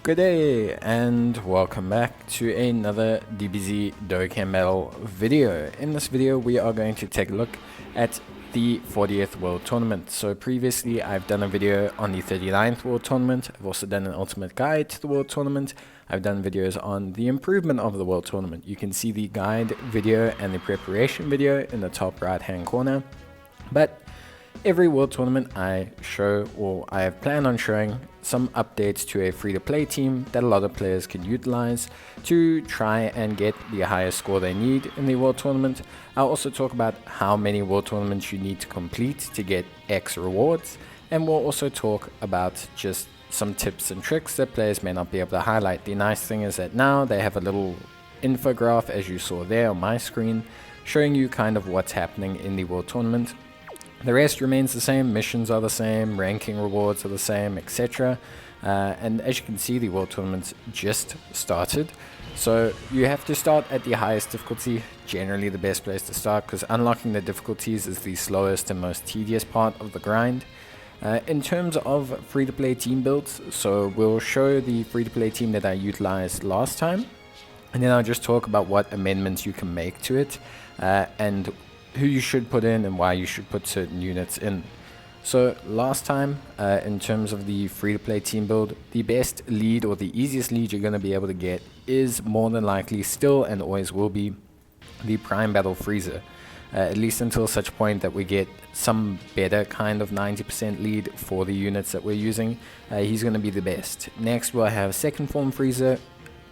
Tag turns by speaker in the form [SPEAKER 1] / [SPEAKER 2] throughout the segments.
[SPEAKER 1] Good day and welcome back to another Dbz Dokkan battle video. In this video we are going to take a look at the 40th World Tournament. So previously I've done a video on the 39th World Tournament. I've also done an ultimate guide to the World Tournament. I've done videos on the improvement of the World Tournament. You can see the guide video and the preparation video in the top right hand corner. But every World Tournament I show, or I have planned on showing, some updates to a free-to-play team that a lot of players can utilize to try and get the highest score they need in the World Tournament. I'll also talk about how many World Tournaments you need to complete to get X rewards, and we'll also talk about just some tips and tricks that players may not be able to highlight. The nice thing is that now they have a little infograph, as you saw there on my screen, showing you kind of what's happening in the World Tournament. The rest remains the same, missions are the same, ranking rewards are the same, etc. And as you can see, the World Tournament's just started. So you have to start at the highest difficulty, generally the best place to start, because unlocking the difficulties is the slowest and most tedious part of the grind. In terms of free-to-play team builds, so we'll show the free-to-play team that I utilized last time, and then I'll just talk about what amendments you can make to it, and who you should put in and why you should put certain units in. So last time, in terms of the free-to-play team build, the best lead or the easiest lead you're going to be able to get is more than likely still and always will be the Prime Battle Freezer. At least until such point that we get some better kind of 90% lead for the units that we're using, he's going to be the best. Next we'll have Second Form Freezer,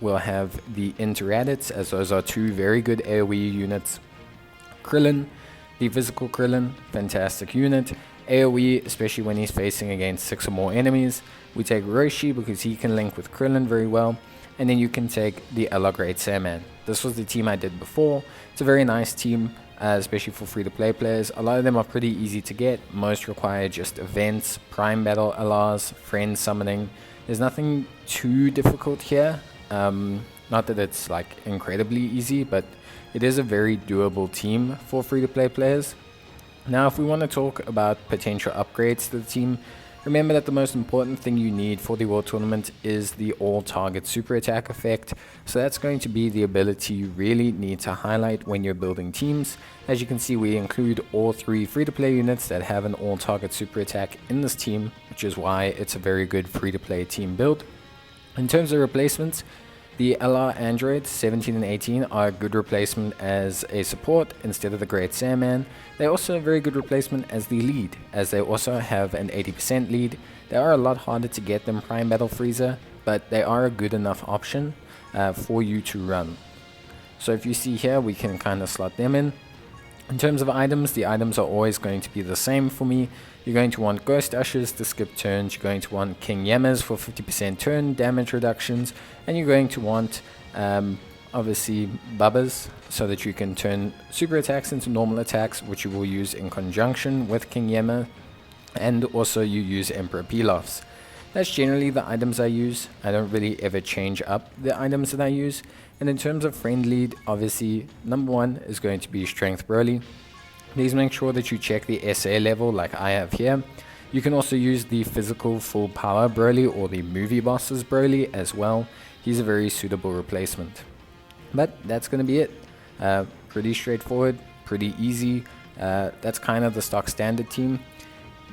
[SPEAKER 1] we'll have the Interadits, as those are two very good AoE units. Krillin, the physical Krillin, fantastic unit. AoE, especially when he's facing against 6 or more enemies. We take Roshi because he can link with Krillin very well. And then you can take the Ella Great Saiyaman. This was the team I did before. It's a very nice team, especially for free-to-play players. A lot of them are pretty easy to get. Most require just events, Prime Battle LRs, friend summoning. There's nothing too difficult here. Not that it's like incredibly easy, but it is a very doable team for free-to-play players. Now, if we want to talk about potential upgrades to the team, remember that the most important thing you need for the World Tournament is the all-target super attack effect. So that's going to be the ability you really need to highlight when you're building teams. As you can see, we include all 3 free-to-play units that have an all-target super attack in this team, which is why it's a very good free-to-play team build. In terms of replacements, the LR androids 17 and 18 are a good replacement as a support instead of the Great Saiyaman. They're also a very good replacement as the lead, as they also have an 80% lead. They are a lot harder to get than Prime Battle Freezer, but they are a good enough option for you to run. So if you see here, we can kind of slot them in. In terms of items, the items are always going to be the same for me. You're going to want Ghost Ushers to skip turns, you're going to want King Yemas for 50% turn damage reductions, and you're going to want obviously Bubbas so that you can turn super attacks into normal attacks, which you will use in conjunction with King Yema, and also you use Emperor Pilafs. That's generally the items I use. I don't really ever change up the items that I use. And in terms of friend lead, obviously number 1 is going to be Strength Broly. Please make sure that you check the SA level like I have here. You can also use the physical full power Broly or the movie bosses Broly as well. He's a very suitable replacement. But that's going to be it. Pretty straightforward, pretty easy. That's kind of the stock standard team.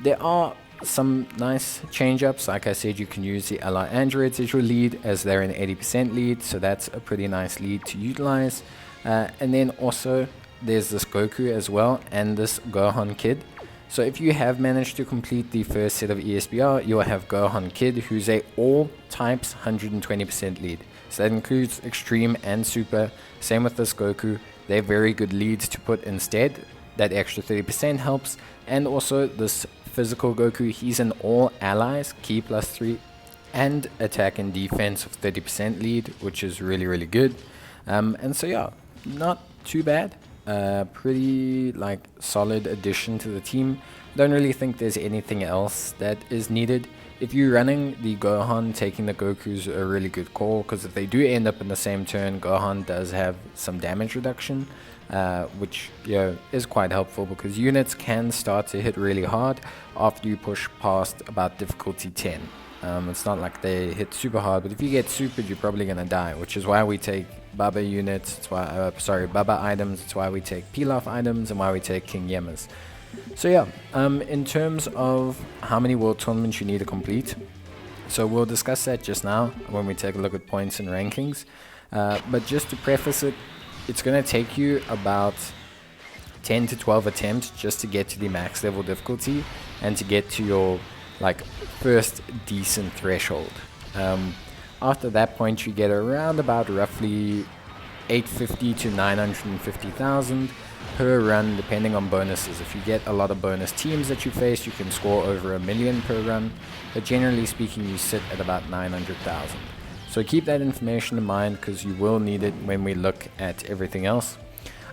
[SPEAKER 1] There are some nice change-ups. Like I said, you can use the LR androids as your lead, as they're an 80% lead, so that's a pretty nice lead to utilize. And then also there's this Goku as well, and this Gohan Kid. So if you have managed to complete the first set of ESBR, you'll have Gohan Kid, who's a all types 120% lead. So that includes extreme and super. Same with this Goku. They're very good leads to put instead. That extra 30% helps. And also this physical Goku, he's an all allies, key +3, and attack and defense of 30% lead, which is really good. And so yeah, not too bad. Pretty like solid addition to the team. Don't really think there's anything else that is needed. If you're running the Gohan, taking the Goku's a really good call, because if they do end up in the same turn, Gohan does have some damage reduction, which is quite helpful because units can start to hit really hard after you push past about difficulty 10. It's not like they hit super hard, but if you get supered, you're probably gonna die, which is why we take Baba units. It's why, Baba items. It's why we take Pilaf items and why we take King Yemas. So yeah, in terms of how many world tournaments you need to complete, so we'll discuss that just now when we take a look at points and rankings. But just to preface it, it's going to take you about 10 to 12 attempts just to get to the max level difficulty and to get to your first decent threshold. After that point, you get around about roughly 850 to 950,000 per run, depending on bonuses. If you get a lot of bonus teams that you face, you can score over 1 million per run, but generally speaking, you sit at about 900,000. So keep that information in mind, because you will need it when we look at everything else.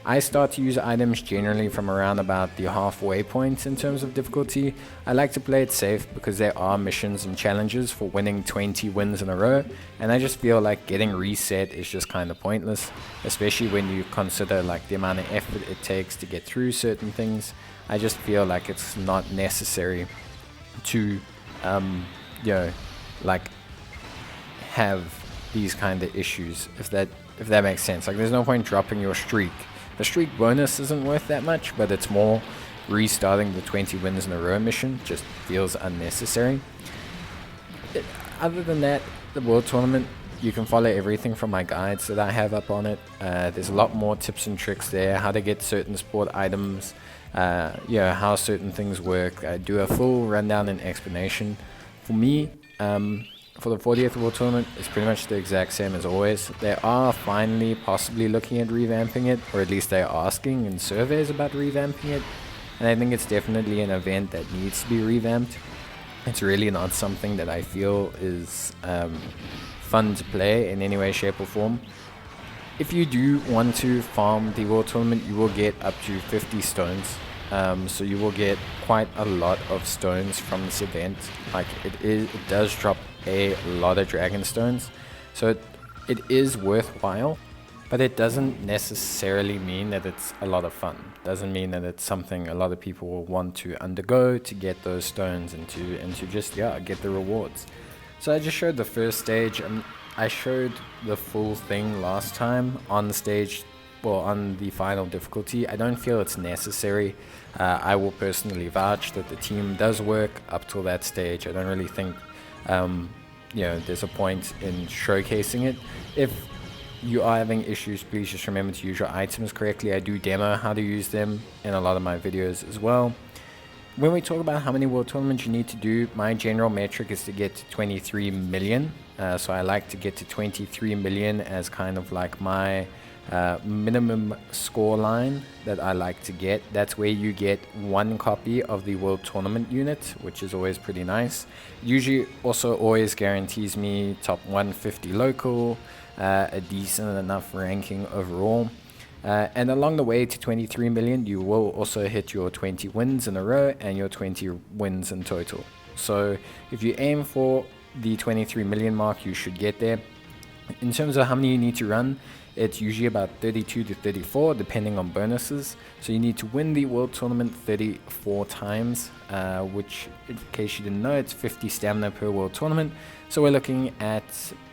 [SPEAKER 1] I start to use items generally from around about the halfway point in terms of difficulty. I like to play it safe because there are missions and challenges for winning 20 wins in a row, and I just feel like getting reset is just kind of pointless, especially when you consider the amount of effort it takes to get through certain things. I just feel like it's not necessary to have these kind of issues, if that makes sense. There's no point dropping your streak. The streak bonus isn't worth that much, but it's more restarting the 20 wins in a row mission just feels unnecessary. Other than that, the world tournament, you can follow everything from my guides that I have up on it. There's a lot more tips and tricks there, how to get certain sport items, how certain things work. I do a full rundown and explanation. For me, for the 40th World Tournament, it's pretty much the exact same as always. They are finally possibly looking at revamping it, or at least they're asking in surveys about revamping it, and I think it's definitely an event that needs to be revamped. It's really not something that I feel is fun to play in any way, shape or form. If you do want to farm the World Tournament, you will get up to 50 stones. So you will get quite a lot of stones from this event. It does drop a lot of dragon stones, so it is worthwhile, but it doesn't necessarily mean that it's a lot of fun. Doesn't mean that it's something a lot of people will want to undergo to get those stones and to just get the rewards. So I just showed the first stage, and I showed the full thing last time on the stage, on the final difficulty. I don't feel it's necessary. I will personally vouch that the team does work up till that stage. I don't really think there's a point in showcasing it. If you are having issues, please just remember to use your items correctly. I do demo how to use them in a lot of my videos as well. When we talk about how many world tournaments you need to do, my general metric is to get to 23 million. So I like to get to 23 million as kind of my minimum score line that I like to get. That's where you get one copy of the world tournament unit, which is always pretty nice. Usually also always guarantees me top 150 local, a decent enough ranking overall. And along the way to 23 million, you will also hit your 20 wins in a row and your 20 wins in total. So if you aim for the 23 million mark, you should get there. In terms of how many you need to run, it's usually about 32 to 34 depending on bonuses. So you need to win the world tournament 34 times, which in case you didn't know, it's 50 stamina per world tournament. So we're looking at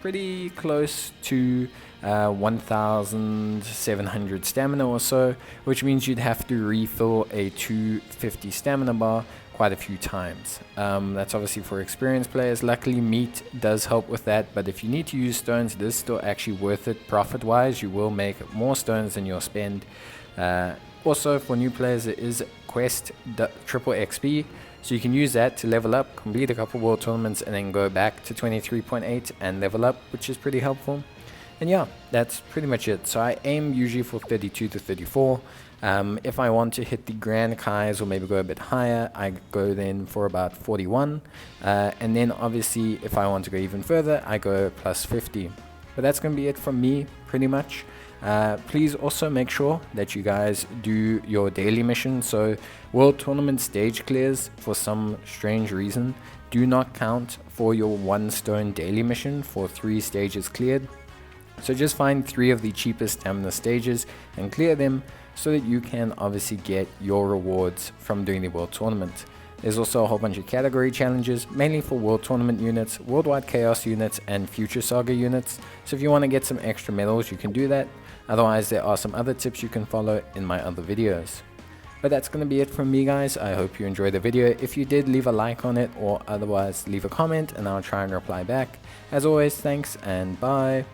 [SPEAKER 1] pretty close to 1,700 stamina or so, which means you'd have to refill a 250 stamina bar quite a few times. That's obviously for experienced players. Luckily meat does help with that, but if you need to use stones, it is still actually worth it profit wise. You will make more stones than you'll spend. Also for new players, there is quest triple XP, so you can use that to level up, complete a couple world tournaments, and then go back to 23.8 and level up, which is pretty helpful. And yeah, that's pretty much it. So I aim usually for 32 to 34. If I want to hit the Grand Kais or maybe go a bit higher, I go then for about 41. And then obviously if I want to go even further, I go plus 50. But that's going to be it from me pretty much. Please also make sure that you guys do your daily mission. So World Tournament stage clears, for some strange reason, do not count for your 1 stone daily mission for 3 stages cleared. So just find 3 of the cheapest stamina stages and clear them so that you can obviously get your rewards from doing the World Tournament. There's also a whole bunch of category challenges, mainly for World Tournament units, Worldwide Chaos units, and Future Saga units. So if you want to get some extra medals, you can do that. Otherwise, there are some other tips you can follow in my other videos. But that's going to be it from me, guys. I hope you enjoyed the video. If you did, leave a like on it, or otherwise leave a comment and I'll try and reply back. As always, thanks and bye.